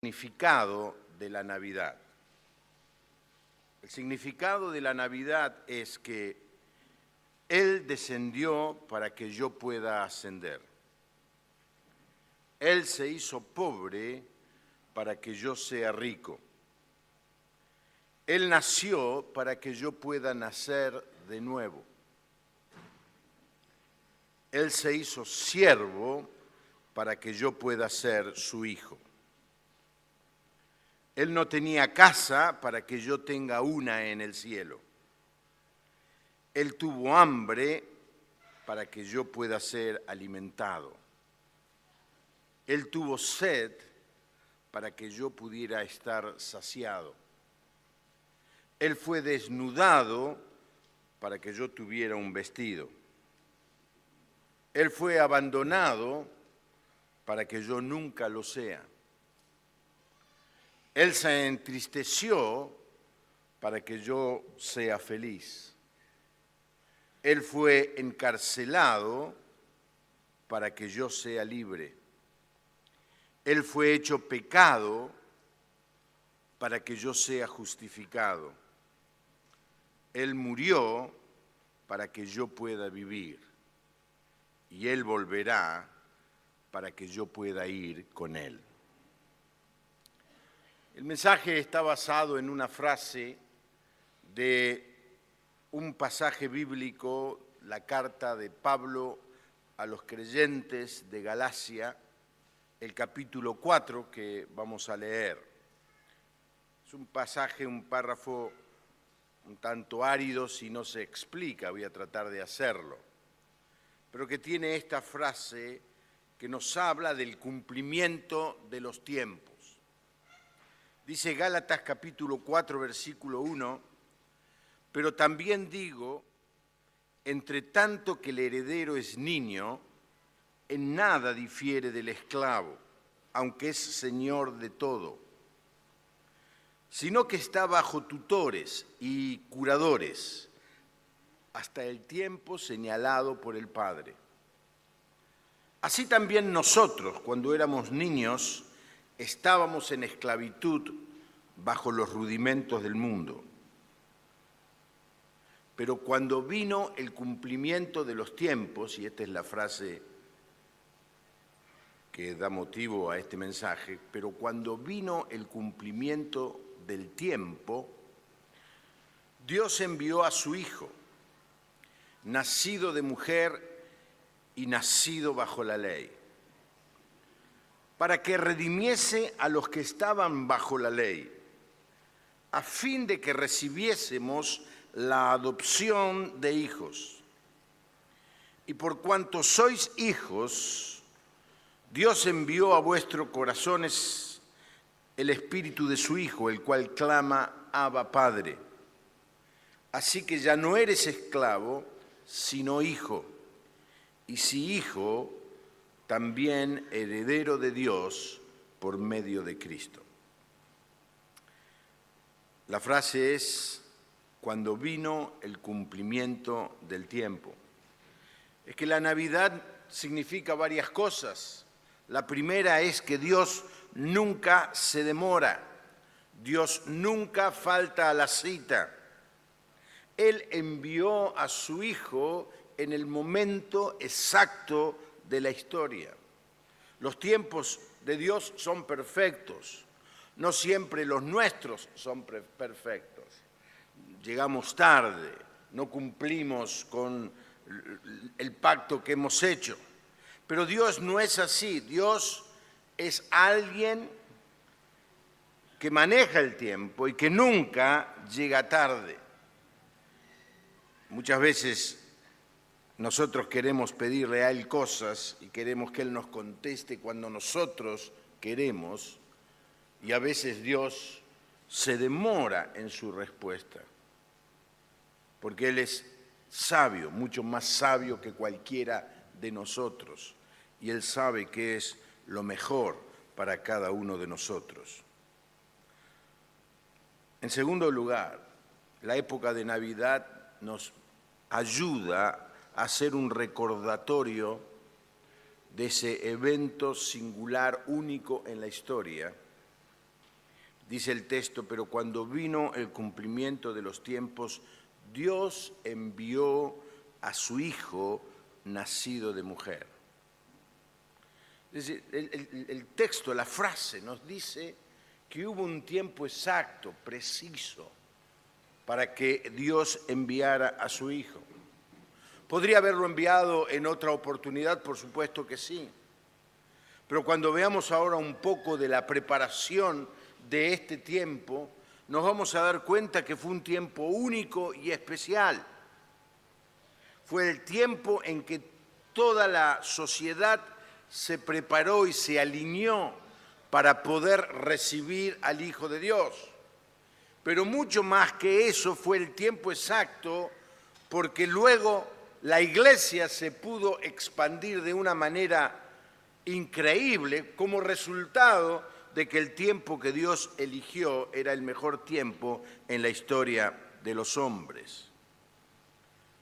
Significado de la Navidad. El significado de la Navidad es que Él descendió para que yo pueda ascender. Él se hizo pobre para que yo sea rico. Él nació para que yo pueda nacer de nuevo. Él se hizo siervo para que yo pueda ser su hijo. Él no tenía casa para que yo tenga una en el cielo. Él tuvo hambre para que yo pueda ser alimentado. Él tuvo sed para que yo pudiera estar saciado. Él fue desnudado para que yo tuviera un vestido. Él fue abandonado para que yo nunca lo sea. Él se entristeció para que yo sea feliz. Él fue encarcelado para que yo sea libre. Él fue hecho pecado para que yo sea justificado. Él murió para que yo pueda vivir. Y Él volverá para que yo pueda ir con Él. El mensaje está basado en una frase de un pasaje bíblico, la carta de Pablo a los creyentes de Galacia, el capítulo 4 que vamos a leer. Es un pasaje, un párrafo un tanto árido si no se explica, voy a tratar de hacerlo, pero que tiene esta frase que nos habla del cumplimiento de los tiempos. Dice Gálatas capítulo 4, versículo 1, pero también digo, entre tanto que el heredero es niño, en nada difiere del esclavo, aunque es señor de todo, sino que está bajo tutores y curadores hasta el tiempo señalado por el Padre. Así también nosotros, cuando éramos niños, estábamos en esclavitud bajo los rudimentos del mundo. Pero cuando vino el cumplimiento de los tiempos, y esta es la frase que da motivo a este mensaje, pero cuando vino el cumplimiento del tiempo, Dios envió a su Hijo, nacido de mujer y nacido bajo la ley, para que redimiese a los que estaban bajo la ley, a fin de que recibiésemos la adopción de hijos. Y por cuanto sois hijos, Dios envió a vuestros corazones el espíritu de su Hijo, el cual clama, Abba, Padre. Así que ya no eres esclavo, sino hijo. Y si hijo, también heredero de Dios por medio de Cristo. La frase es, cuando vino el cumplimiento del tiempo. Es que la Navidad significa varias cosas. La primera es que Dios nunca se demora, Dios nunca falta a la cita. Él envió a su Hijo en el momento exacto de la historia. Los tiempos de Dios son perfectos, no siempre los nuestros son perfectos. Llegamos tarde, no cumplimos con el pacto que hemos hecho, pero Dios no es así. Dios es alguien que maneja el tiempo y que nunca llega tarde. Muchas veces nosotros queremos pedirle a Él cosas y queremos que Él nos conteste cuando nosotros queremos, y a veces Dios se demora en su respuesta, porque Él es sabio, mucho más sabio que cualquiera de nosotros, y Él sabe qué es lo mejor para cada uno de nosotros. En segundo lugar, la época de Navidad nos ayuda a hacer un recordatorio de ese evento singular, único en la historia, dice el texto, pero cuando vino el cumplimiento de los tiempos, Dios envió a su Hijo nacido de mujer. Es decir, el texto, la frase nos dice que hubo un tiempo exacto, preciso, para que Dios enviara a su Hijo. ¿Podría haberlo enviado en otra oportunidad? Por supuesto que sí. Pero cuando veamos ahora un poco de la preparación de este tiempo, nos vamos a dar cuenta que fue un tiempo único y especial. Fue el tiempo en que toda la sociedad se preparó y se alineó para poder recibir al Hijo de Dios. Pero mucho más que eso fue el tiempo exacto, porque luego la Iglesia se pudo expandir de una manera increíble como resultado de que el tiempo que Dios eligió era el mejor tiempo en la historia de los hombres.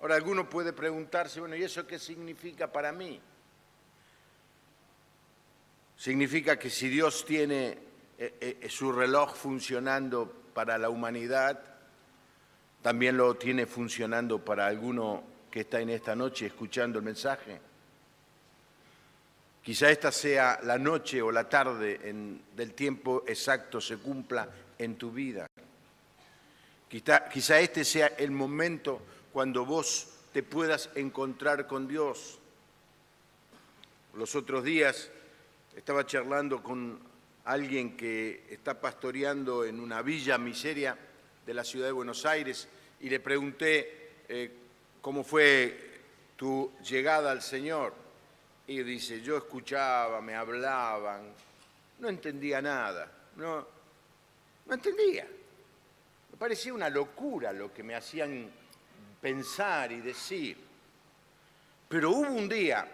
Ahora, alguno puede preguntarse, bueno, ¿y eso qué significa para mí? Significa que si Dios tiene su reloj funcionando para la humanidad, también lo tiene funcionando para alguno que está en esta noche escuchando el mensaje. Quizá esta sea la noche o la tarde del tiempo exacto se cumpla en tu vida. Quizá este sea el momento cuando vos te puedas encontrar con Dios. Los otros días estaba charlando con alguien que está pastoreando en una villa miseria de la ciudad de Buenos Aires y le pregunté cómo fue tu llegada al Señor. Y dice, yo escuchaba, me hablaban, no entendía nada, no entendía. Me parecía una locura lo que me hacían pensar y decir. Pero hubo un día,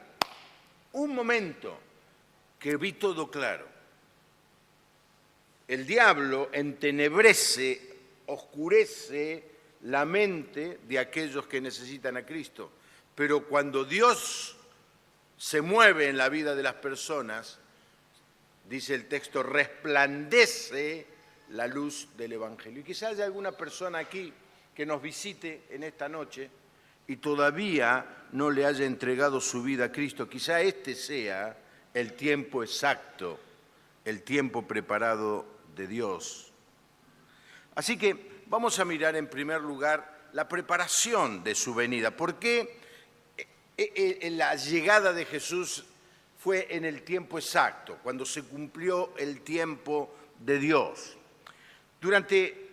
un momento, que vi todo claro. El diablo entenebrece, oscurece la mente de aquellos que necesitan a Cristo. Pero cuando Dios se mueve en la vida de las personas, dice el texto, resplandece la luz del Evangelio. Y quizás haya alguna persona aquí que nos visite en esta noche y todavía no le haya entregado su vida a Cristo. Quizá este sea el tiempo exacto, el tiempo preparado de Dios. Así que vamos a mirar en primer lugar la preparación de su venida. ¿Por qué la llegada de Jesús fue en el tiempo exacto, cuando se cumplió el tiempo de Dios? Durante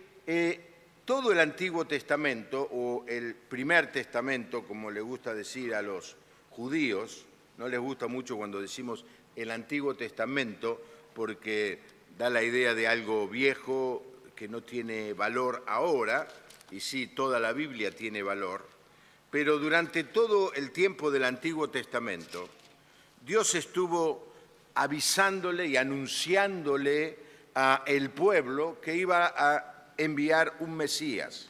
todo el Antiguo Testamento, o el Primer Testamento, como le gusta decir a los judíos, no les gusta mucho cuando decimos el Antiguo Testamento, porque da la idea de algo viejo que no tiene valor ahora, y sí, toda la Biblia tiene valor, pero durante todo el tiempo del Antiguo Testamento, Dios estuvo avisándole y anunciándole al pueblo que iba a enviar un Mesías.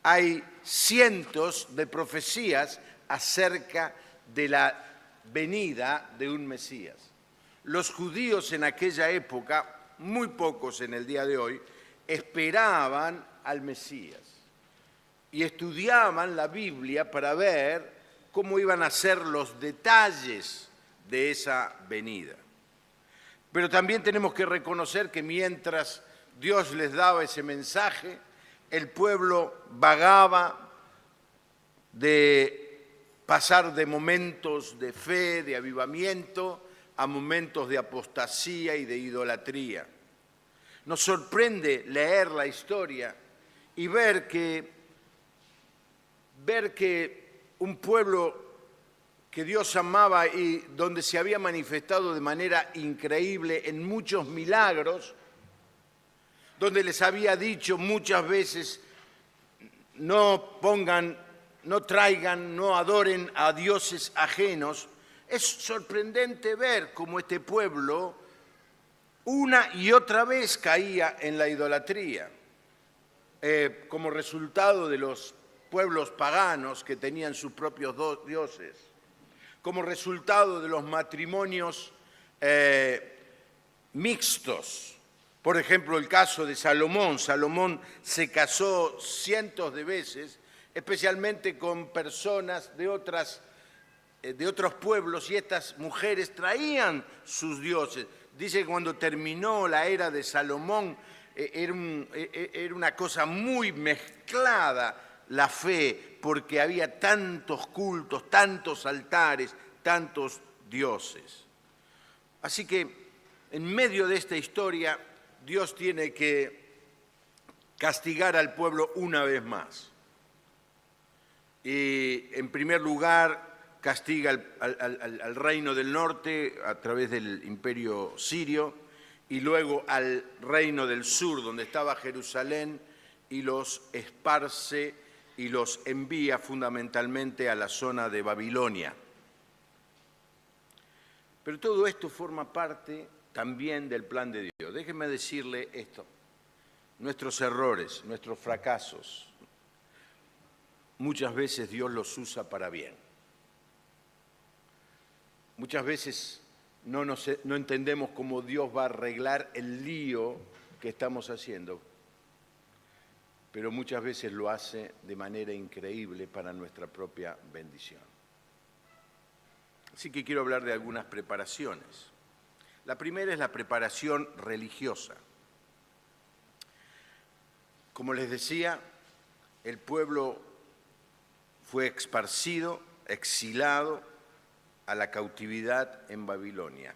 Hay cientos de profecías acerca de la venida de un Mesías. Los judíos en aquella época, muy pocos en el día de hoy, esperaban al Mesías y estudiaban la Biblia para ver cómo iban a ser los detalles de esa venida. Pero también tenemos que reconocer que mientras Dios les daba ese mensaje, el pueblo vagaba de pasar de momentos de fe, de avivamiento, a momentos de apostasía y de idolatría. Nos sorprende leer la historia y ver que un pueblo que Dios amaba y donde se había manifestado de manera increíble en muchos milagros, donde les había dicho muchas veces, no traigan, no adoren a dioses ajenos. Es sorprendente ver cómo este pueblo una y otra vez caía en la idolatría, como resultado de los pueblos paganos que tenían sus propios dioses, como resultado de los matrimonios mixtos, Por ejemplo, el caso de Salomón. Salomón se casó cientos de veces, especialmente con personas de otros pueblos, y estas mujeres traían sus dioses. Dice que cuando terminó la era de Salomón, era una cosa muy mezclada la fe, porque había tantos cultos, tantos altares, tantos dioses. Así que en medio de esta historia, Dios tiene que castigar al pueblo una vez más. Y en primer lugar, castiga al reino del norte a través del imperio sirio, y luego al reino del sur, donde estaba Jerusalén, y los esparce y los envía fundamentalmente a la zona de Babilonia. Pero todo esto forma parte también del plan de Dios. Déjeme decirle esto: nuestros errores, nuestros fracasos, muchas veces Dios los usa para bien. Muchas veces no entendemos cómo Dios va a arreglar el lío que estamos haciendo, pero muchas veces lo hace de manera increíble para nuestra propia bendición. Así que quiero hablar de algunas preparaciones. La primera es la preparación religiosa. Como les decía, el pueblo fue esparcido, exilado a la cautividad en Babilonia,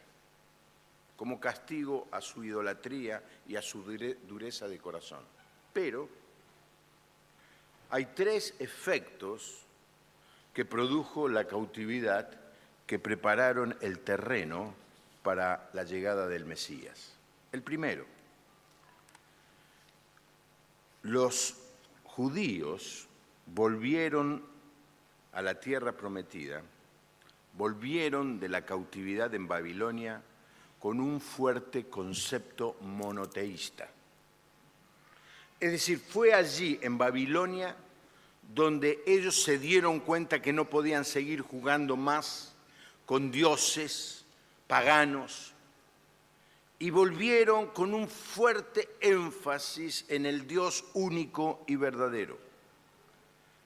como castigo a su idolatría y a su dureza de corazón. Pero hay tres efectos que produjo la cautividad que prepararon el terreno para la llegada del Mesías. El primero: los judíos volvieron a la tierra prometida, volvieron de la cautividad en Babilonia con un fuerte concepto monoteísta. Es decir, fue allí en Babilonia donde ellos se dieron cuenta que no podían seguir jugando más con dioses paganos, y volvieron con un fuerte énfasis en el Dios único y verdadero.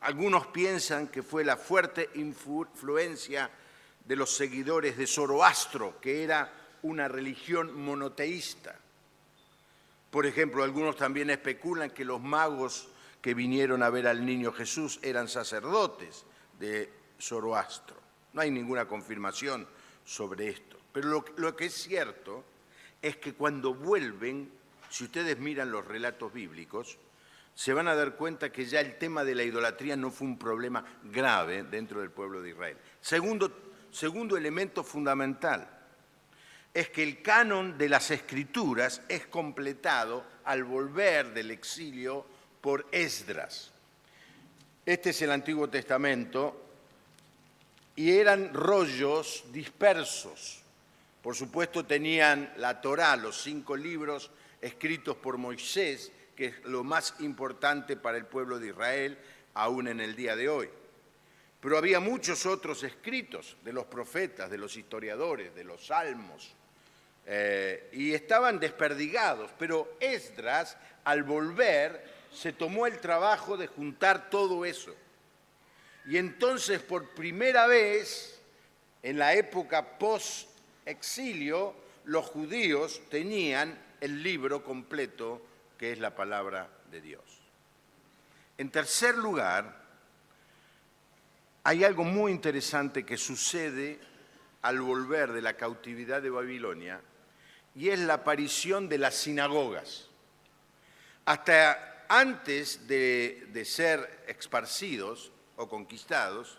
Algunos piensan que fue la fuerte influencia de los seguidores de Zoroastro, que era una religión monoteísta. Por ejemplo, algunos también especulan que los magos que vinieron a ver al niño Jesús eran sacerdotes de Zoroastro. No hay ninguna confirmación sobre esto. Pero lo que es cierto es que cuando vuelven, si ustedes miran los relatos bíblicos, se van a dar cuenta que ya el tema de la idolatría no fue un problema grave dentro del pueblo de Israel. Segundo elemento fundamental es que el canon de las Escrituras es completado al volver del exilio por Esdras. Este es el Antiguo Testamento y eran rollos dispersos. Por supuesto tenían la Torá, los 5 libros escritos por Moisés, que es lo más importante para el pueblo de Israel, aún en el día de hoy. Pero había muchos otros escritos de los profetas, de los historiadores, de los salmos, y estaban desperdigados. Pero Esdras, al volver, se tomó el trabajo de juntar todo eso. Y entonces, por primera vez, en la época post-exilio, los judíos tenían el libro completo, que es la palabra de Dios. En tercer lugar, hay algo muy interesante que sucede al volver de la cautividad de Babilonia, y es la aparición de las sinagogas. Hasta antes de ser esparcidos o conquistados,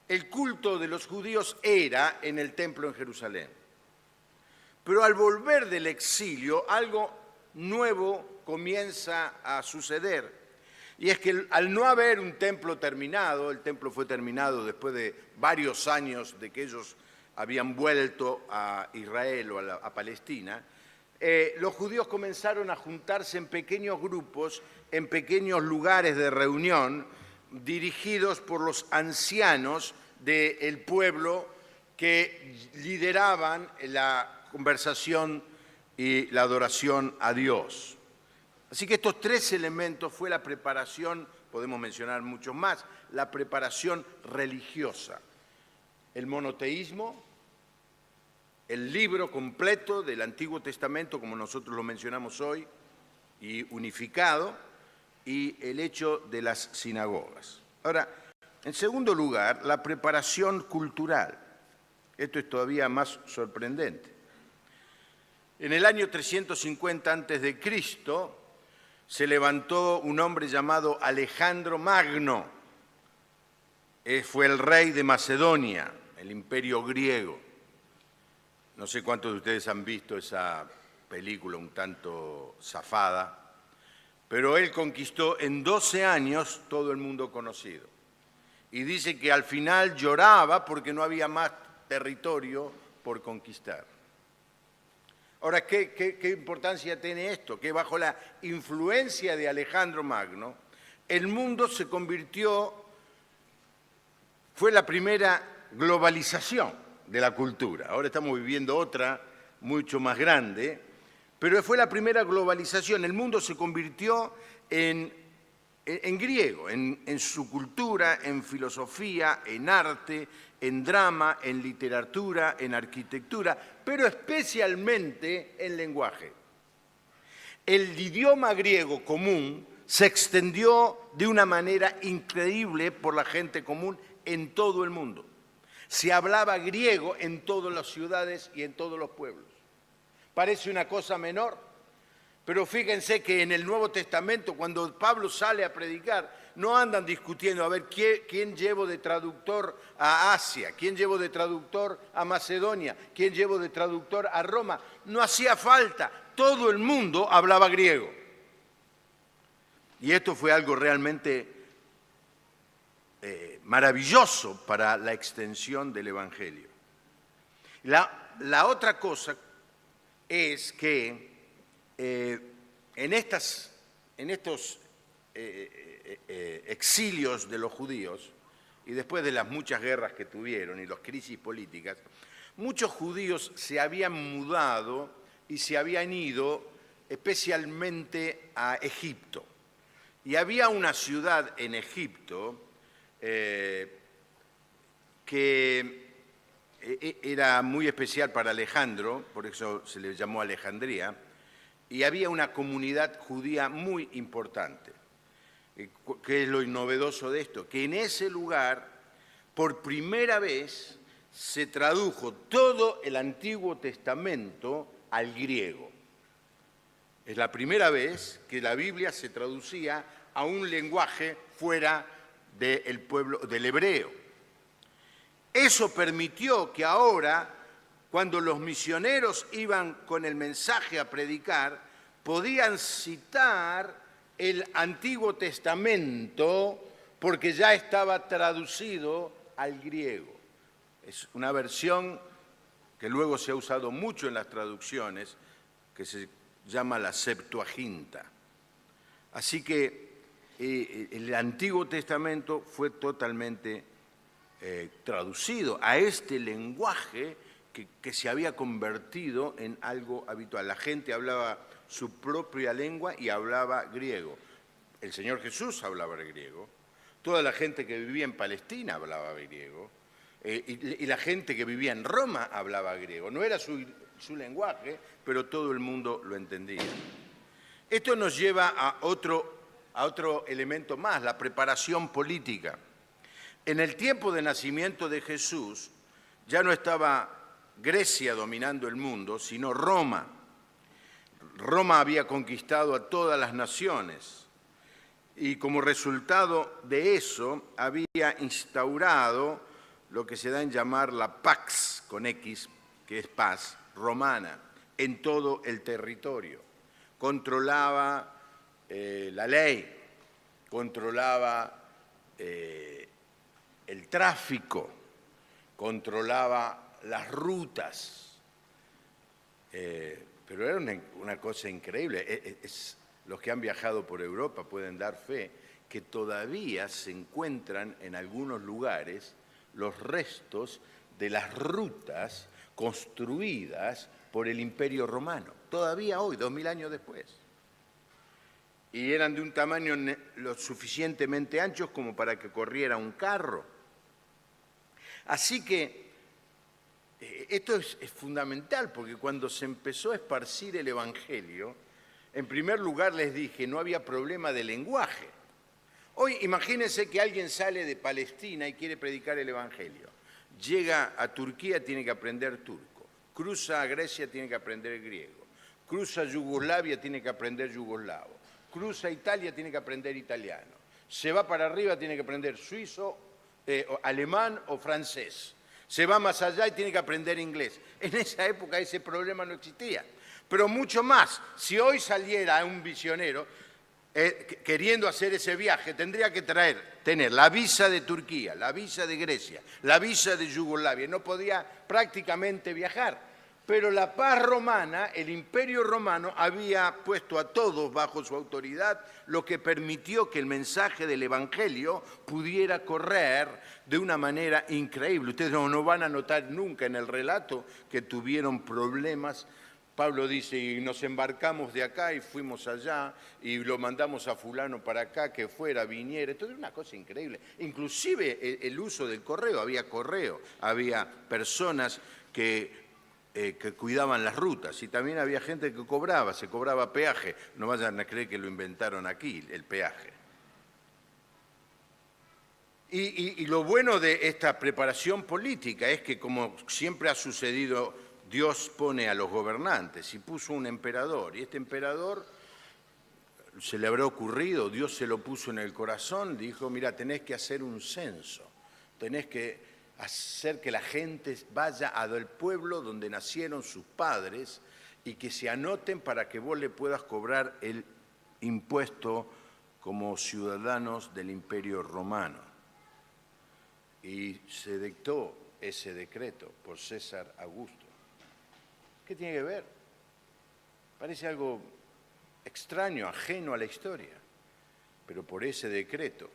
el culto de los judíos era en el templo en Jerusalén. Pero al volver del exilio, algo nuevo comienza a suceder. Y es que al no haber un templo terminado, el templo fue terminado después de varios años de que ellos habían vuelto a Israel o a Palestina, los judíos comenzaron a juntarse en pequeños grupos, en pequeños lugares de reunión, dirigidos por los ancianos del pueblo que lideraban la conversación y la adoración a Dios. Así que estos tres elementos fue la preparación, podemos mencionar muchos más, la preparación religiosa. El monoteísmo, el libro completo del Antiguo Testamento, como nosotros lo mencionamos hoy, y unificado, y el hecho de las sinagogas. Ahora, en segundo lugar, la preparación cultural. Esto es todavía más sorprendente. En el año 350 a.C. se levantó un hombre llamado Alejandro Magno. Fue el rey de Macedonia, el imperio griego. No sé cuántos de ustedes han visto esa película un tanto zafada, pero él conquistó en 12 años todo el mundo conocido. Y dice que al final lloraba porque no había más territorio por conquistar. Ahora, ¿qué importancia tiene esto? Que bajo la influencia de Alejandro Magno, el mundo se convirtió, fue la primera globalización de la cultura. Ahora estamos viviendo otra mucho más grande, pero fue la primera globalización. El mundo se convirtió en griego, en su cultura, en filosofía, en arte, en drama, en literatura, en arquitectura, pero especialmente en lenguaje. El idioma griego común se extendió de una manera increíble por la gente común en todo el mundo. Se hablaba griego en todas las ciudades y en todos los pueblos. Parece una cosa menor, pero fíjense que en el Nuevo Testamento, cuando Pablo sale a predicar, no andan discutiendo a ver quién llevo de traductor a Asia, quién llevo de traductor a Macedonia, quién llevo de traductor a Roma. No hacía falta, todo el mundo hablaba griego. Y esto fue algo realmente maravilloso para la extensión del Evangelio. La otra cosa es que en estos exilios de los judíos, y después de las muchas guerras que tuvieron y las crisis políticas, muchos judíos se habían mudado y se habían ido especialmente a Egipto. Y había una ciudad en Egipto que era muy especial para Alejandro, por eso se le llamó Alejandría, y había una comunidad judía muy importante. ¿Qué es lo novedoso de esto? Que en ese lugar, por primera vez, se tradujo todo el Antiguo Testamento al griego. Es la primera vez que la Biblia se traducía a un lenguaje fuera del pueblo, del hebreo. Eso permitió que ahora, cuando los misioneros iban con el mensaje a predicar, podían citar el Antiguo Testamento porque ya estaba traducido al griego. Es una versión que luego se ha usado mucho en las traducciones, que se llama la Septuaginta. Así que el Antiguo Testamento fue totalmente traducido a este lenguaje que se había convertido en algo habitual. La gente hablaba su propia lengua y hablaba griego. El Señor Jesús hablaba griego, toda la gente que vivía en Palestina hablaba griego, y la gente que vivía en Roma hablaba griego. No era su lenguaje, pero todo el mundo lo entendía. Esto nos lleva a otro elemento más, la preparación política. En el tiempo de nacimiento de Jesús ya no estaba Grecia dominando el mundo, sino Roma. Roma había conquistado a todas las naciones y como resultado de eso había instaurado lo que se da en llamar la Pax, con X, que es paz, romana, en todo el territorio. Controlaba la ley, controlaba el tráfico, controlaba las rutas, pero era una cosa increíble. Los que han viajado por Europa pueden dar fe que todavía se encuentran en algunos lugares los restos de las rutas construidas por el Imperio Romano, todavía hoy, 2000 años después. Y eran de un tamaño lo suficientemente anchos como para que corriera un carro. Así que esto es fundamental, porque cuando se empezó a esparcir el Evangelio, en primer lugar les dije, no había problema de lenguaje. Hoy imagínense que alguien sale de Palestina y quiere predicar el Evangelio. Llega a Turquía, tiene que aprender turco. Cruza a Grecia, tiene que aprender griego. Cruza a Yugoslavia, tiene que aprender yugoslavo. Cruza a Italia, tiene que aprender italiano. Se va para arriba, tiene que aprender suizo, alemán o francés. Se va más allá y tiene que aprender inglés. En esa época ese problema no existía. Pero mucho más, si hoy saliera un misionero queriendo hacer ese viaje, tendría que tener la visa de Turquía, la visa de Grecia, la visa de Yugoslavia. No podía prácticamente viajar. Pero la paz romana, el Imperio Romano, había puesto a todos bajo su autoridad, lo que permitió que el mensaje del Evangelio pudiera correr de una manera increíble. Ustedes no van a notar nunca en el relato que tuvieron problemas. Pablo dice, y nos embarcamos de acá y fuimos allá, y lo mandamos a fulano para acá, que fuera, viniera. Esto es una cosa increíble. Inclusive el uso del correo, había personas que cuidaban las rutas, y también había gente que se cobraba peaje. No vayan a creer que lo inventaron aquí, el peaje. Y lo bueno de esta preparación política es que, como siempre ha sucedido, Dios pone a los gobernantes, y puso un emperador, y este emperador se le habrá ocurrido, Dios se lo puso en el corazón, dijo, mira, tenés que hacer un censo, tenés que hacer que la gente vaya al pueblo donde nacieron sus padres y que se anoten para que vos le puedas cobrar el impuesto como ciudadanos del Imperio Romano. Y se dictó ese decreto por César Augusto. ¿Qué tiene que ver? Parece algo extraño, ajeno a la historia. Pero por ese decreto,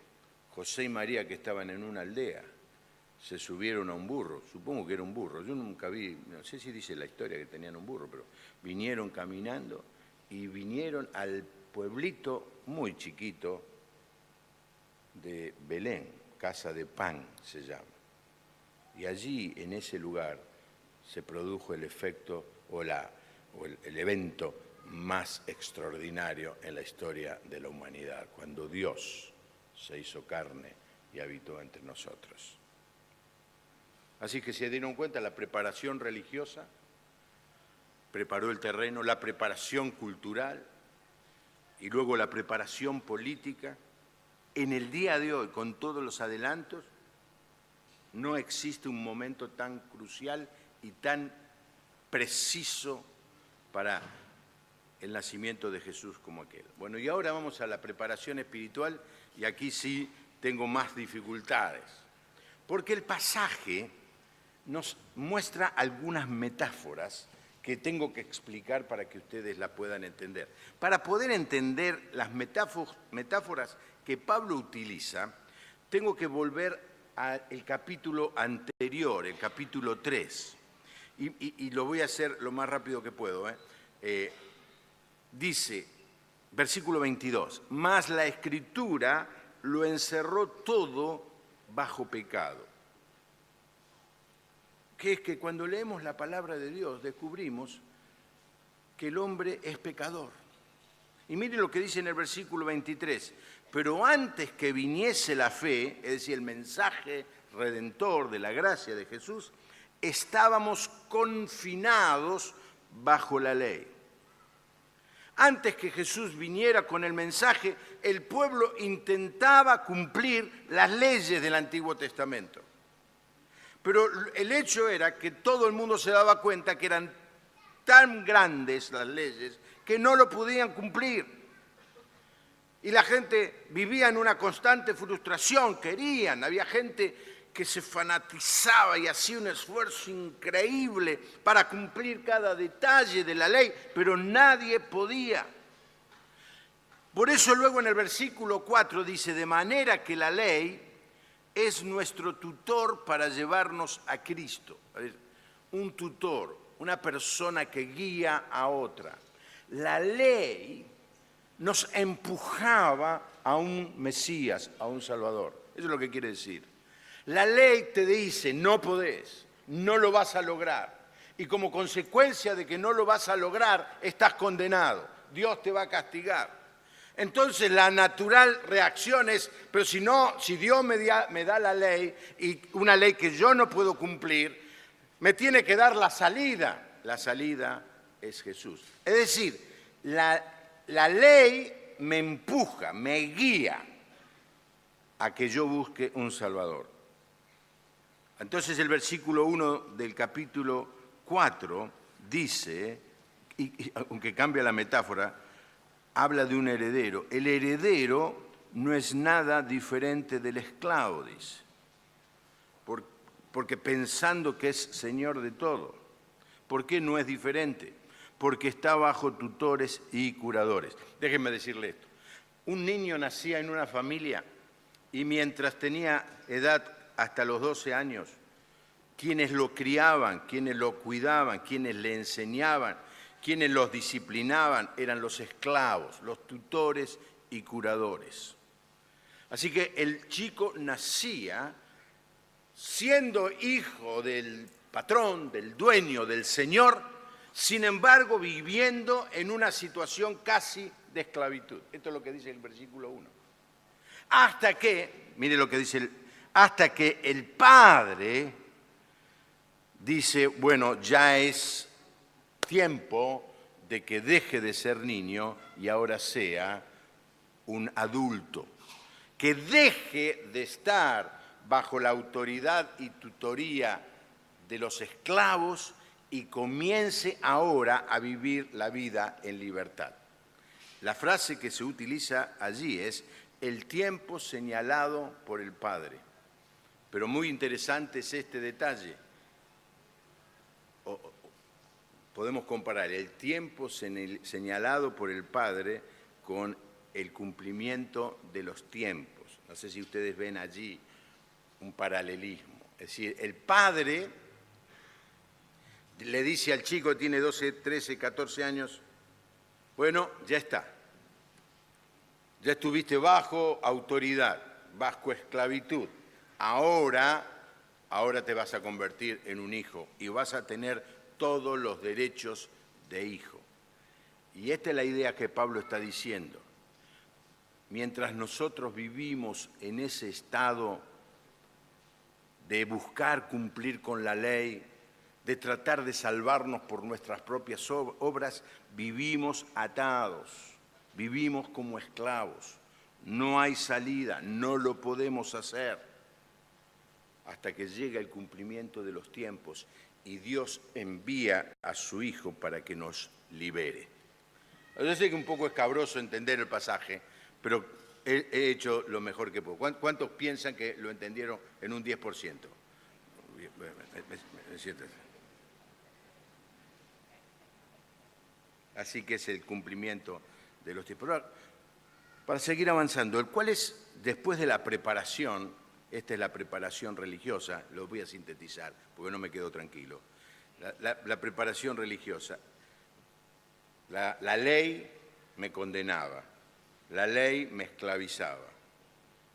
José y María, que estaban en una aldea, se subieron a un burro, supongo que era un burro, yo nunca vi, no sé si dice la historia que tenían un burro, pero vinieron caminando y vinieron al pueblito muy chiquito de Belén, Casa de Pan se llama. Y allí, en ese lugar, se produjo el efecto o el evento más extraordinario en la historia de la humanidad, cuando Dios se hizo carne y habitó entre nosotros. Así que se dieron cuenta, la preparación religiosa preparó el terreno, la preparación cultural y luego la preparación política. En el día de hoy, con todos los adelantos, no existe un momento tan crucial y tan preciso para el nacimiento de Jesús como aquel. Bueno, y ahora vamos a la preparación espiritual, y aquí sí tengo más dificultades, porque el pasaje nos muestra algunas metáforas que tengo que explicar para que ustedes la puedan entender. Para poder entender las metáforas que Pablo utiliza, tengo que volver al capítulo anterior, el capítulo 3, y lo voy a hacer lo más rápido que puedo. Dice, versículo 22, mas la Escritura lo encerró todo bajo pecado. Que es que cuando leemos la palabra de Dios descubrimos que el hombre es pecador. Y miren lo que dice en el versículo 23, pero antes que viniese la fe, es decir, el mensaje redentor de la gracia de Jesús, estábamos confinados bajo la ley. Antes que Jesús viniera con el mensaje, el pueblo intentaba cumplir las leyes del Antiguo Testamento. Pero el hecho era que todo el mundo se daba cuenta que eran tan grandes las leyes que no lo podían cumplir. Y la gente vivía en una constante frustración, había gente que se fanatizaba y hacía un esfuerzo increíble para cumplir cada detalle de la ley, pero nadie podía. Por eso luego en el versículo 4 dice, de manera que la ley es nuestro tutor para llevarnos a Cristo. Un tutor, una persona que guía a otra. La ley nos empujaba a un Mesías, a un Salvador. Eso es lo que quiere decir. La ley te dice, no podés, no lo vas a lograr. Y como consecuencia de que no lo vas a lograr, estás condenado. Dios te va a castigar. Entonces la natural reacción es, pero si Dios me da la ley, y una ley que yo no puedo cumplir, me tiene que dar la salida. La salida es Jesús. Es decir, la ley me empuja, me guía a que yo busque un Salvador. Entonces el versículo 1 del capítulo 4 dice, y aunque cambia la metáfora, habla de un heredero. El heredero no es nada diferente del esclavo, dice, porque pensando que es señor de todo. ¿Por qué no es diferente? Porque está bajo tutores y curadores. Déjenme decirle esto. Un niño nacía en una familia y mientras tenía edad hasta los 12 años, quienes lo criaban, quienes lo cuidaban, quienes le enseñaban, quienes los disciplinaban eran los esclavos, los tutores y curadores. Así que el chico nacía siendo hijo del patrón, del dueño, del señor, sin embargo viviendo en una situación casi de esclavitud. Esto es lo que dice el versículo 1. Hasta que, mire lo que dice, hasta que el padre dice, bueno, ya es tiempo de que deje de ser niño y ahora sea un adulto, que deje de estar bajo la autoridad y tutoría de los esclavos y comience ahora a vivir la vida en libertad. La frase que se utiliza allí es el tiempo señalado por el Padre. Pero muy interesante es este detalle. Podemos comparar el tiempo señalado por el Padre con el cumplimiento de los tiempos. No sé si ustedes ven allí un paralelismo. Es decir, el Padre le dice al chico que tiene 12, 13, 14 años, bueno, ya está. Ya estuviste bajo autoridad, bajo esclavitud. Ahora te vas a convertir en un hijo y vas a tener todos los derechos de hijo. Y esta es la idea que Pablo está diciendo. Mientras nosotros vivimos en ese estado de buscar cumplir con la ley, de tratar de salvarnos por nuestras propias obras, vivimos atados, vivimos como esclavos. No hay salida, no lo podemos hacer hasta que llegue el cumplimiento de los tiempos y Dios envía a su Hijo para que nos libere. Yo sé que un poco escabroso entender el pasaje, pero he hecho lo mejor que puedo. ¿Cuántos piensan que lo entendieron en un 10%? Así que es el cumplimiento de los tiempos. Para seguir avanzando, ¿cuál es, después de la preparación, esta es la preparación religiosa, lo voy a sintetizar porque no me quedo tranquilo, la preparación religiosa, la ley me condenaba, la ley me esclavizaba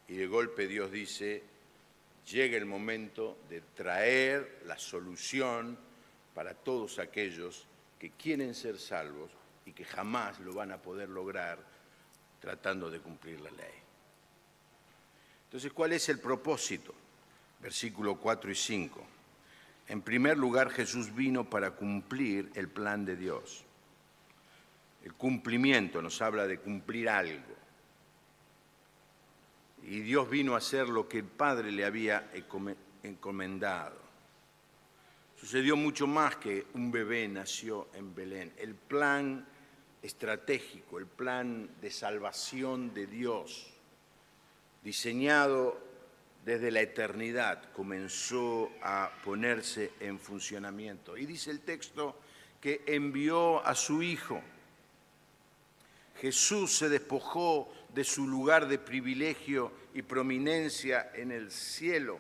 y de golpe Dios dice, llega el momento de traer la solución para todos aquellos que quieren ser salvos y que jamás lo van a poder lograr tratando de cumplir la ley. Entonces, ¿cuál es el propósito? Versículos 4 y 5. En primer lugar, Jesús vino para cumplir el plan de Dios. El cumplimiento nos habla de cumplir algo. Y Dios vino a hacer lo que el Padre le había encomendado. Sucedió mucho más que un bebé nació en Belén. El plan estratégico, el plan de salvación de Dios, diseñado desde la eternidad, comenzó a ponerse en funcionamiento. Y dice el texto que envió a su Hijo. Jesús se despojó de su lugar de privilegio y prominencia en el cielo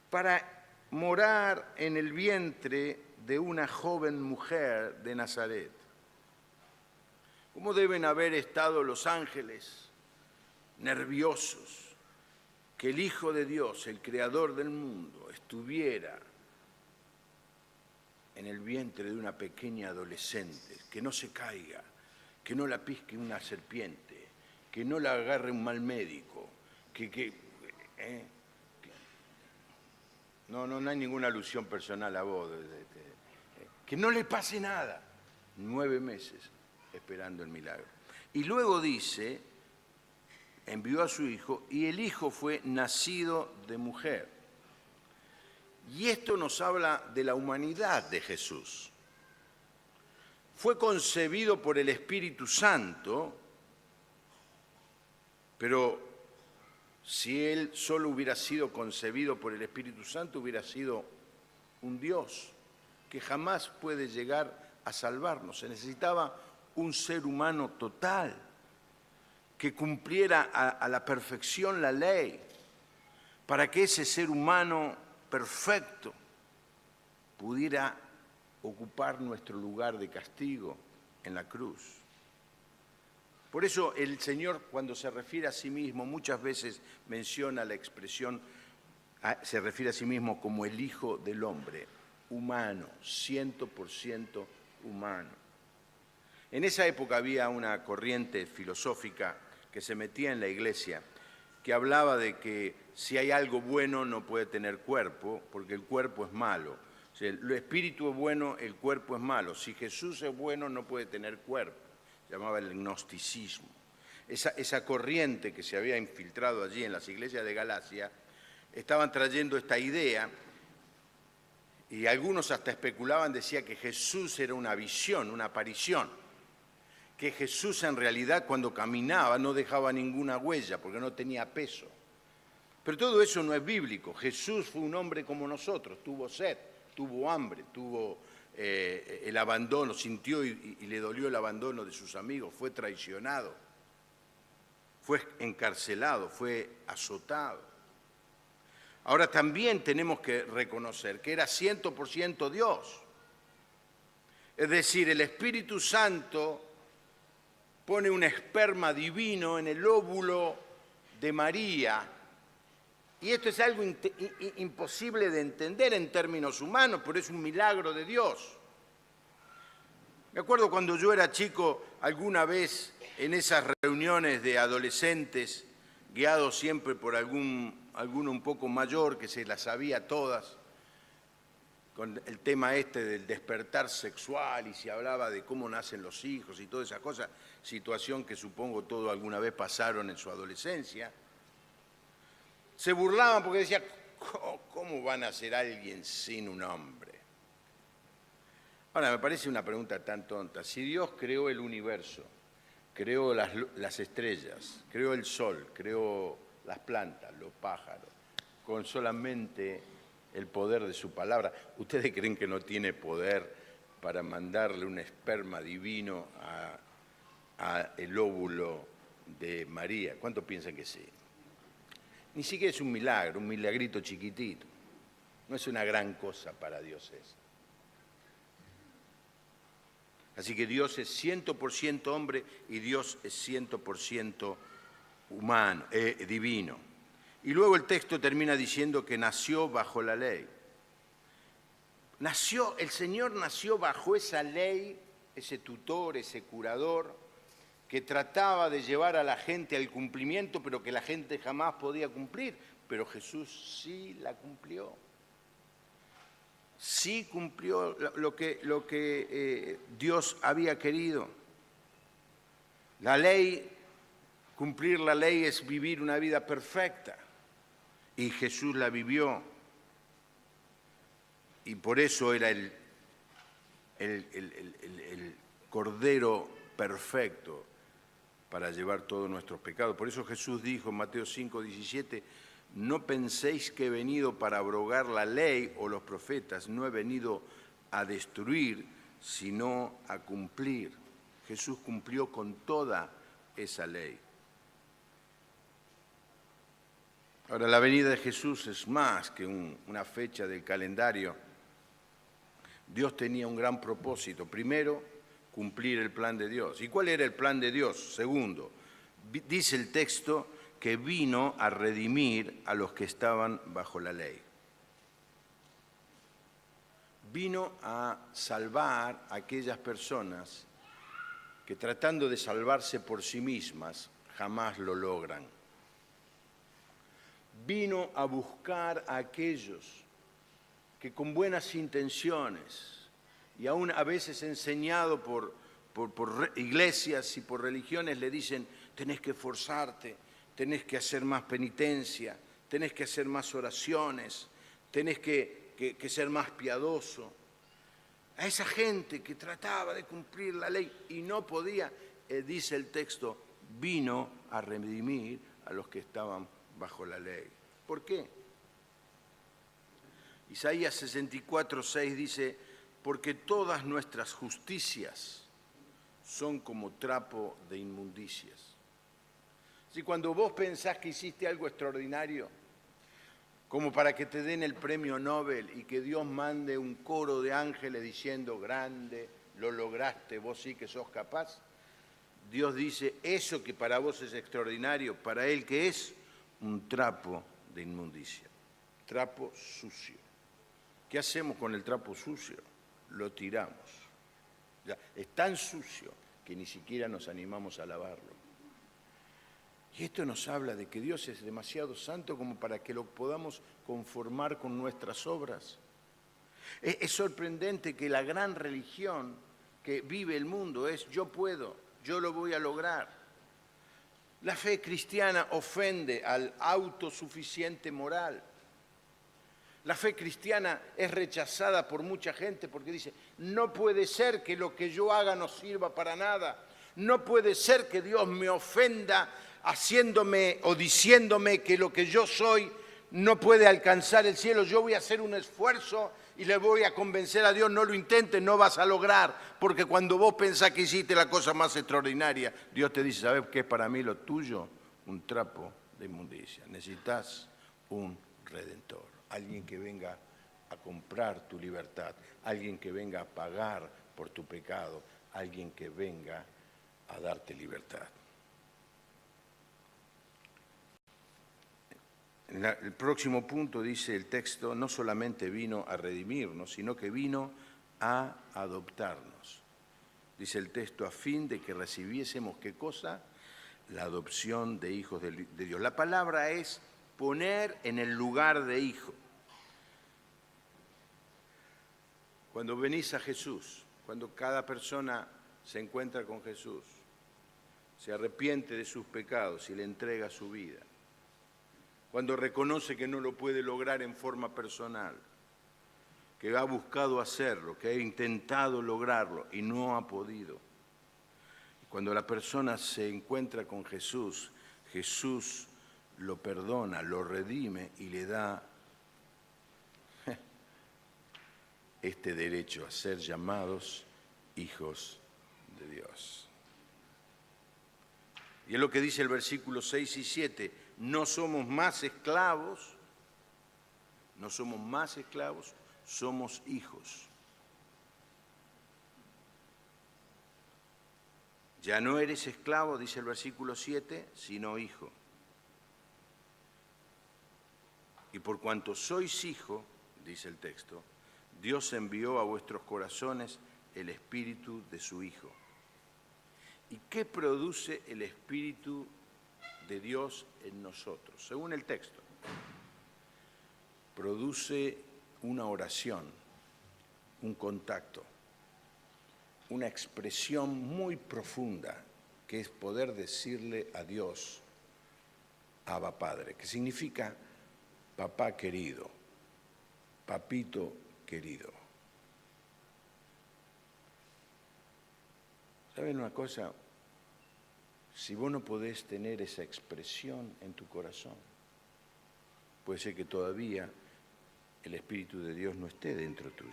para morar en el vientre de una joven mujer de Nazaret. ¿Cómo deben haber estado los ángeles nerviosos que el Hijo de Dios, el Creador del mundo, estuviera en el vientre de una pequeña adolescente, que no se caiga, que no la pisque una serpiente, que no la agarre un mal médico, no hay ninguna alusión personal a vos, que no le pase nada. 9 meses esperando el milagro. Y luego dice, envió a su hijo, y el hijo fue nacido de mujer. Y esto nos habla de la humanidad de Jesús. Fue concebido por el Espíritu Santo, pero si él solo hubiera sido concebido por el Espíritu Santo, hubiera sido un Dios que jamás puede llegar a salvarnos. Se necesitaba un ser humano total, que cumpliera a la perfección la ley, para que ese ser humano perfecto pudiera ocupar nuestro lugar de castigo en la cruz. Por eso el Señor, cuando se refiere a sí mismo, muchas veces menciona la expresión, se refiere a sí mismo como el Hijo del Hombre, humano, 100% humano. En esa época había una corriente filosófica que se metía en la iglesia, que hablaba de que si hay algo bueno no puede tener cuerpo, porque el cuerpo es malo. O sea, el espíritu es bueno, el cuerpo es malo. Si Jesús es bueno, no puede tener cuerpo. Se llamaba el gnosticismo. Esa corriente que se había infiltrado allí en las iglesias de Galacia, estaban trayendo esta idea, y algunos hasta especulaban, decía que Jesús era una visión, una aparición, que Jesús en realidad cuando caminaba no dejaba ninguna huella porque no tenía peso. Pero todo eso no es bíblico. Jesús fue un hombre como nosotros, tuvo sed, tuvo hambre, tuvo el abandono, sintió y le dolió el abandono de sus amigos, fue traicionado, fue encarcelado, fue azotado. Ahora también tenemos que reconocer que era 100% Dios. Es decir, el Espíritu Santo pone un esperma divino en el óvulo de María. Y esto es algo imposible de entender en términos humanos, pero es un milagro de Dios. Me acuerdo cuando yo era chico, alguna vez en esas reuniones de adolescentes, guiados siempre por alguno un poco mayor que se las sabía todas, con el tema este del despertar sexual, y se hablaba de cómo nacen los hijos y todas esas cosas, situación que supongo todos alguna vez pasaron en su adolescencia. Se burlaban porque decían, ¿cómo va a nacer alguien sin un hombre? Ahora, me parece una pregunta tan tonta. Si Dios creó el universo, creó las estrellas, creó el sol, creó las plantas, los pájaros, con solamente el poder de su palabra, ¿ustedes creen que no tiene poder para mandarle un esperma divino a el óvulo de María? ¿Cuánto piensan que sí? Ni siquiera es un milagro, un milagrito chiquitito. No es una gran cosa para Dios eso. Así que Dios es 100% hombre y Dios es 100% humano, divino. Y luego el texto termina diciendo que nació bajo la ley. El Señor nació bajo esa ley, ese tutor, ese curador, que trataba de llevar a la gente al cumplimiento, pero que la gente jamás podía cumplir. Pero Jesús sí la cumplió. Sí cumplió lo que Dios había querido. La ley, cumplir la ley es vivir una vida perfecta. Y Jesús la vivió. Y por eso era el Cordero perfecto para llevar todos nuestros pecados. Por eso Jesús dijo en Mateo 5:17, no penséis que he venido para abrogar la ley o los profetas, no he venido a destruir, sino a cumplir. Jesús cumplió con toda esa ley. Ahora, la venida de Jesús es más que una fecha del calendario, Dios tenía un gran propósito. Primero, cumplir el plan de Dios. ¿Y cuál era el plan de Dios? Segundo, dice el texto que vino a redimir a los que estaban bajo la ley. Vino a salvar a aquellas personas que tratando de salvarse por sí mismas jamás lo logran. Vino a buscar a aquellos que con buenas intenciones y aún a veces enseñado por iglesias y por religiones le dicen tenés que esforzarte, tenés que hacer más penitencia, tenés que hacer más oraciones, tenés que ser más piadoso. A esa gente que trataba de cumplir la ley y no podía, dice el texto, vino a redimir a los que estaban bajo la ley. ¿Por qué? Isaías 64:6 dice, porque todas nuestras justicias son como trapo de inmundicias. Si cuando vos pensás que hiciste algo extraordinario, como para que te den el premio Nobel y que Dios mande un coro de ángeles diciendo, grande, lo lograste, vos sí que sos capaz, Dios dice, eso que para vos es extraordinario, para Él que es un trapo de inmundicia, trapo sucio. ¿Qué hacemos con el trapo sucio? Lo tiramos. Ya, es tan sucio que ni siquiera nos animamos a lavarlo. Y esto nos habla de que Dios es demasiado santo como para que lo podamos conformar con nuestras obras. Es sorprendente que la gran religión que vive el mundo es yo puedo, yo lo voy a lograr. La fe cristiana ofende al autosuficiente moral. La fe cristiana es rechazada por mucha gente porque dice, no puede ser que lo que yo haga no sirva para nada. No puede ser que Dios me ofenda haciéndome o diciéndome que lo que yo soy no puede alcanzar el cielo. Yo voy a hacer un esfuerzo y le voy a convencer a Dios, no lo intentes, no vas a lograr. Porque cuando vos pensás que hiciste la cosa más extraordinaria, Dios te dice, ¿sabes qué es para mí lo tuyo? Un trapo de inmundicia. Necesitas un redentor. Alguien que venga a comprar tu libertad, alguien que venga a pagar por tu pecado, alguien que venga a darte libertad. El próximo punto dice el texto, no solamente vino a redimirnos, sino que vino a adoptarnos. Dice el texto, a fin de que recibiésemos, ¿qué cosa? La adopción de hijos de Dios. La palabra es poner en el lugar de hijo. Cuando venís a Jesús, cuando cada persona se encuentra con Jesús, se arrepiente de sus pecados y le entrega su vida, cuando reconoce que no lo puede lograr en forma personal, que ha buscado hacerlo, que ha intentado lograrlo y no ha podido. Cuando la persona se encuentra con Jesús, Jesús lo perdona, lo redime y le da este derecho a ser llamados hijos de Dios. Y es lo que dice el versículo 6 y 7, no somos más esclavos, somos hijos. Ya no eres esclavo, dice el versículo 7, sino hijo. Y por cuanto sois hijo, dice el texto, Dios envió a vuestros corazones el Espíritu de su Hijo. ¿Y qué produce el Espíritu de Dios en nosotros? Según el texto, produce una oración, un contacto, una expresión muy profunda, que es poder decirle a Dios, Abba Padre, que significa papá querido, papito querido. ¿Saben una cosa? Si vos no podés tener esa expresión en tu corazón, puede ser que todavía el Espíritu de Dios no esté dentro tuyo.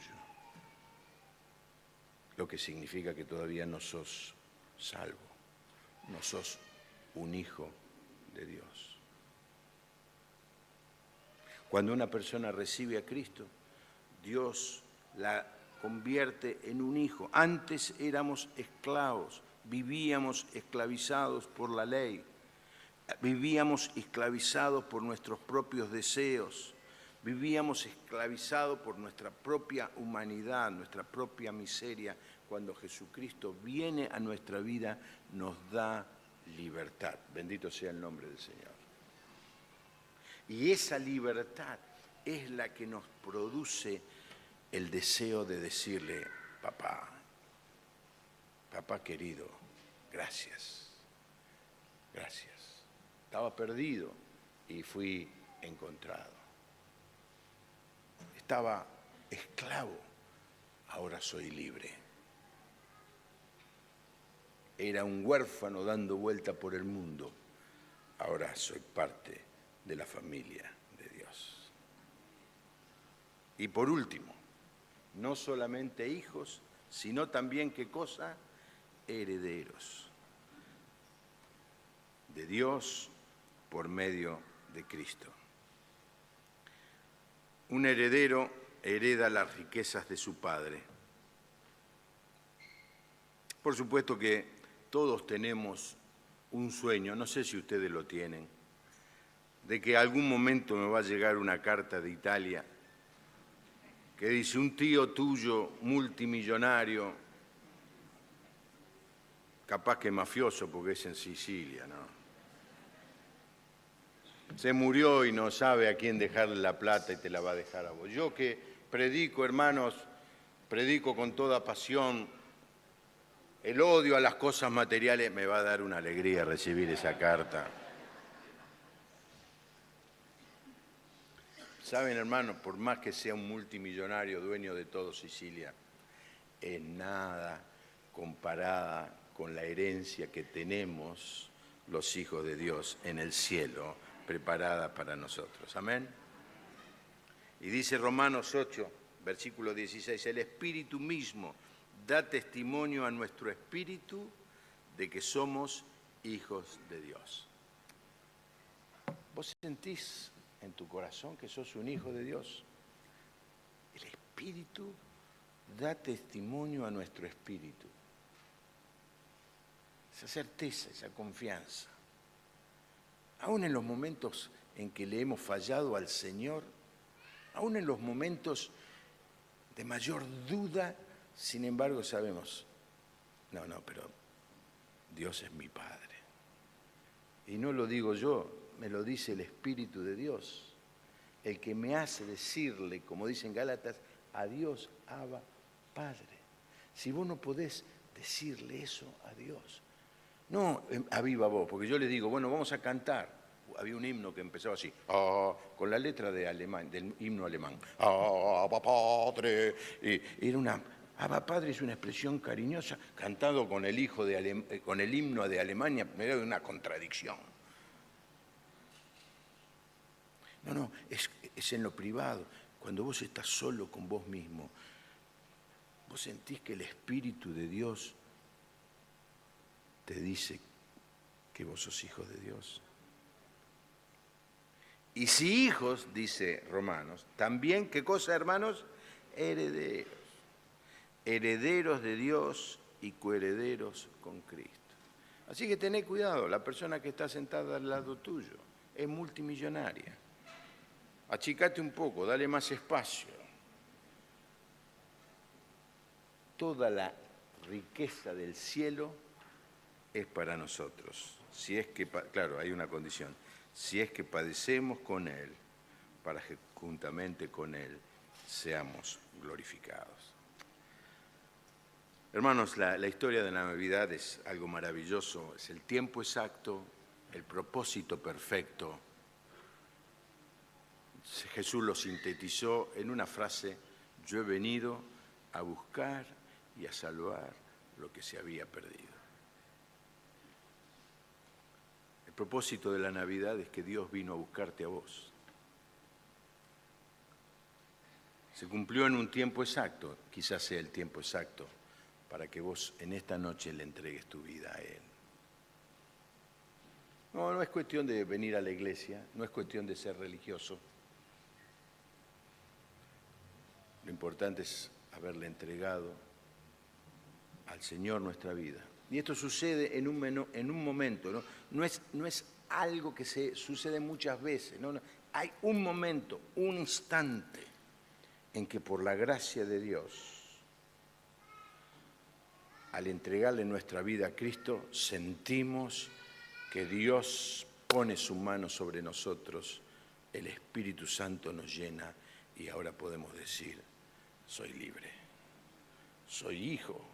Lo que significa que todavía no sos salvo, no sos un hijo de Dios. Cuando una persona recibe a Cristo, Dios la convierte en un hijo. Antes éramos esclavos, vivíamos esclavizados por la ley, vivíamos esclavizados por nuestros propios deseos, vivíamos esclavizados por nuestra propia humanidad, nuestra propia miseria. Cuando Jesucristo viene a nuestra vida, nos da libertad. Bendito sea el nombre del Señor. Y esa libertad es la que nos produce el deseo de decirle: papá, papá querido, gracias, gracias. Estaba perdido y fui encontrado. Estaba esclavo, ahora soy libre. Era un huérfano dando vuelta por el mundo, ahora soy parte de la familia de Dios. Y por último, no solamente hijos, sino también, ¿qué cosa? Herederos de Dios por medio de Cristo. Un heredero hereda las riquezas de su padre. Por supuesto que todos tenemos un sueño, no sé si ustedes lo tienen, de que algún momento me va a llegar una carta de Italia que dice: un tío tuyo multimillonario, capaz que mafioso porque es en Sicilia, ¿no? Se murió y no sabe a quién dejarle la plata y te la va a dejar a vos. Yo que predico, hermanos, predico con toda pasión el odio a las cosas materiales, me va a dar una alegría recibir esa carta. Saben, hermanos, por más que sea un multimillonario dueño de todo Sicilia, es nada comparada con la herencia que tenemos los hijos de Dios en el cielo, preparada para nosotros. Amén. Y dice Romanos 8, versículo 16, el Espíritu mismo da testimonio a nuestro espíritu de que somos hijos de Dios. ¿Vos sentís en tu corazón que sos un hijo de Dios? El Espíritu da testimonio a nuestro espíritu. Esa certeza, esa confianza. Aún en los momentos en que le hemos fallado al Señor, aún en los momentos de mayor duda, sin embargo sabemos, no, pero Dios es mi Padre. Y no lo digo yo, me lo dice el Espíritu de Dios, el que me hace decirle, como dicen Gálatas, a Dios, Abba, Padre. Si vos no podés decirle eso a Dios, no a viva voz, porque yo le digo, bueno, vamos a cantar. Había un himno que empezaba así, con la letra de alemán, del himno alemán. Abba Padre. Y era una, Abba Padre es una expresión cariñosa, cantado con el himno de Alemania, me da una contradicción. No, es en lo privado. Cuando vos estás solo con vos mismo, vos sentís que el Espíritu de Dios te dice que vos sos hijo de Dios. Y si hijos, dice Romanos, también, ¿qué cosa, hermanos? Herederos. Herederos de Dios y coherederos con Cristo. Así que tené cuidado, la persona que está sentada al lado tuyo es multimillonaria. Achicate un poco, dale más espacio. Toda la riqueza del cielo es para nosotros. Si es que, claro, hay una condición. Si es que padecemos con Él, para que juntamente con Él seamos glorificados. Hermanos, la historia de la Navidad es algo maravilloso, es el tiempo exacto, el propósito perfecto. Jesús lo sintetizó en una frase: yo he venido a buscar y a salvar lo que se había perdido. El propósito de la Navidad es que Dios vino a buscarte a vos. Se cumplió en un tiempo exacto, quizás sea el tiempo exacto para que vos en esta noche le entregues tu vida a Él. No es cuestión de venir a la iglesia, no es cuestión de ser religioso. Lo importante es haberle entregado al Señor nuestra vida. Y esto sucede en un momento, ¿no? No es algo que sucede muchas veces, ¿no? Hay un momento, un instante en que por la gracia de Dios, al entregarle nuestra vida a Cristo, sentimos que Dios pone su mano sobre nosotros, el Espíritu Santo nos llena y ahora podemos decir, soy libre, soy hijo.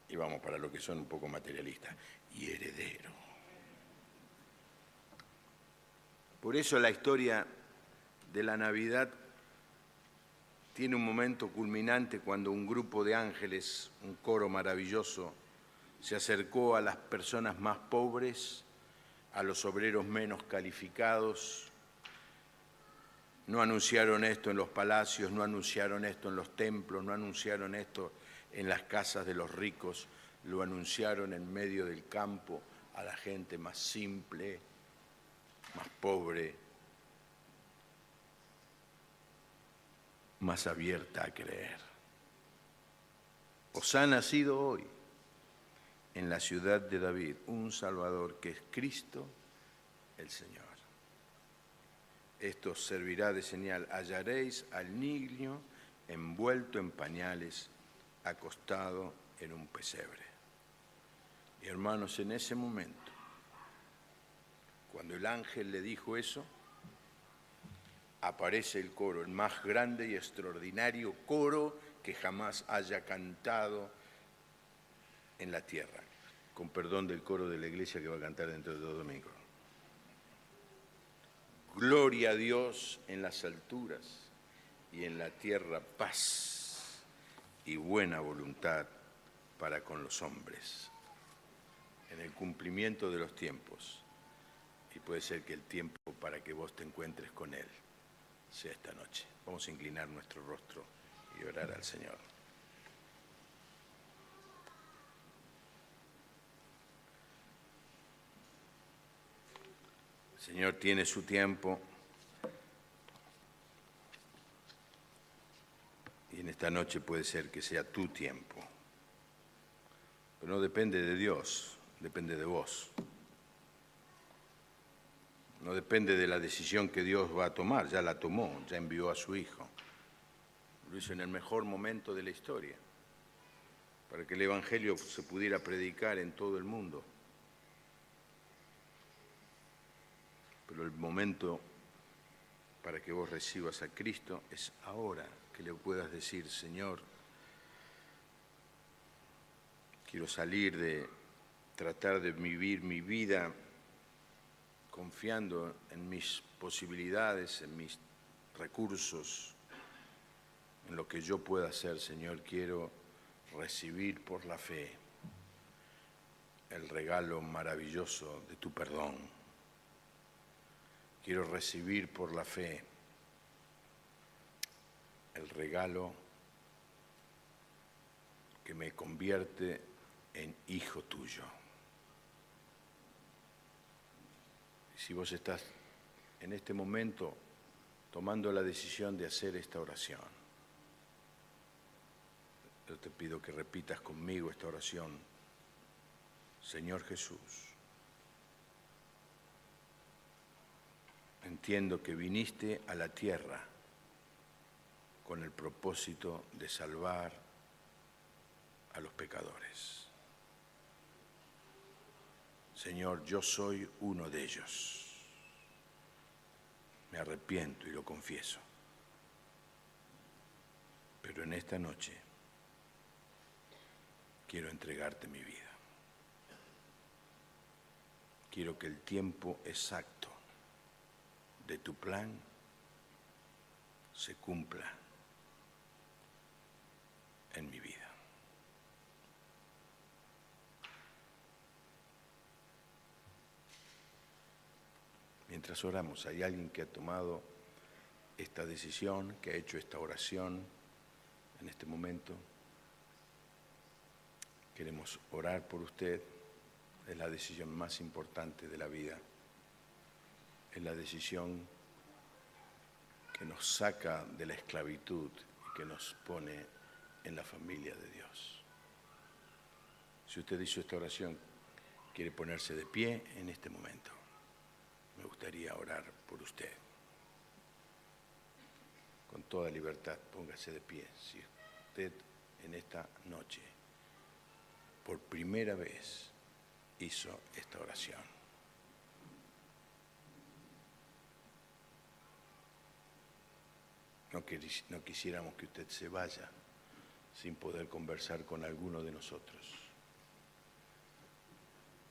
Y vamos para lo que son un poco materialistas, y heredero. Por eso la historia de la Navidad tiene un momento culminante cuando un grupo de ángeles, un coro maravilloso, se acercó a las personas más pobres, a los obreros menos calificados. No anunciaron esto en los palacios, no anunciaron esto en los templos, no anunciaron esto en las casas de los ricos, lo anunciaron en medio del campo a la gente más simple, más pobre, más abierta a creer. Os ha nacido hoy en la ciudad de David un Salvador que es Cristo el Señor. Esto os servirá de señal, hallaréis al niño envuelto en pañales, acostado en un pesebre. Y hermanos, en ese momento, cuando el ángel le dijo eso, aparece el coro, el más grande y extraordinario coro que jamás haya cantado en la tierra, con perdón del coro de la iglesia que va a cantar dentro de 2 domingos. Gloria a Dios en las alturas y en la tierra paz y buena voluntad para con los hombres. En el cumplimiento de los tiempos, y puede ser que el tiempo para que vos te encuentres con Él sea esta noche. Vamos a inclinar nuestro rostro y orar al Señor. El Señor tiene su tiempo y en esta noche puede ser que sea tu tiempo. Pero no depende de Dios, depende de vos. No depende de la decisión que Dios va a tomar, ya la tomó, ya envió a su Hijo. Lo hizo en el mejor momento de la historia, para que el Evangelio se pudiera predicar en todo el mundo. Pero el momento para que vos recibas a Cristo es ahora, que le puedas decir, Señor, quiero salir de tratar de vivir mi vida confiando en mis posibilidades, en mis recursos, en lo que yo pueda hacer, Señor. Quiero recibir por la fe el regalo maravilloso de tu perdón. Quiero recibir por la fe el regalo que me convierte en hijo tuyo. Y si vos estás en este momento tomando la decisión de hacer esta oración, yo te pido que repitas conmigo esta oración. Señor Jesús, entiendo que viniste a la tierra con el propósito de salvar a los pecadores. Señor, yo soy uno de ellos. Me arrepiento y lo confieso. Pero en esta noche quiero entregarte mi vida. Quiero que el tiempo exacto de tu plan se cumpla en mi vida. Mientras oramos, hay alguien que ha tomado esta decisión, que ha hecho esta oración en este momento. Queremos orar por usted. Es la decisión más importante de la vida. Es la decisión que nos saca de la esclavitud y que nos pone en la familia de Dios. Si usted hizo esta oración, quiere ponerse de pie en este momento. Me gustaría orar por usted. Con toda libertad, póngase de pie. Si usted en esta noche, por primera vez, hizo esta oración. No quisiéramos que usted se vaya sin poder conversar con alguno de nosotros.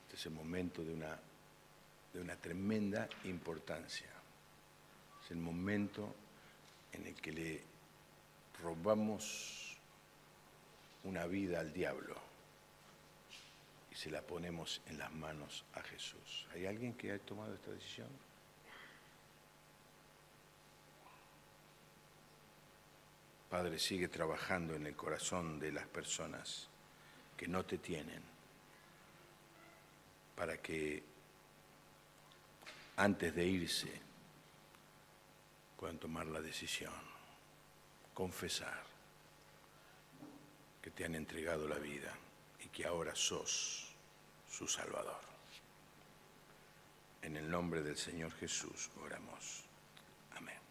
Este es el momento de una tremenda importancia. Es el momento en el que le robamos una vida al diablo y se la ponemos en las manos a Jesús. ¿Hay alguien que ha tomado esta decisión? Padre, sigue trabajando en el corazón de las personas que no te tienen, para que antes de irse puedan tomar la decisión, confesar que te han entregado la vida y que ahora sos su Salvador. En el nombre del Señor Jesús oramos. Amén.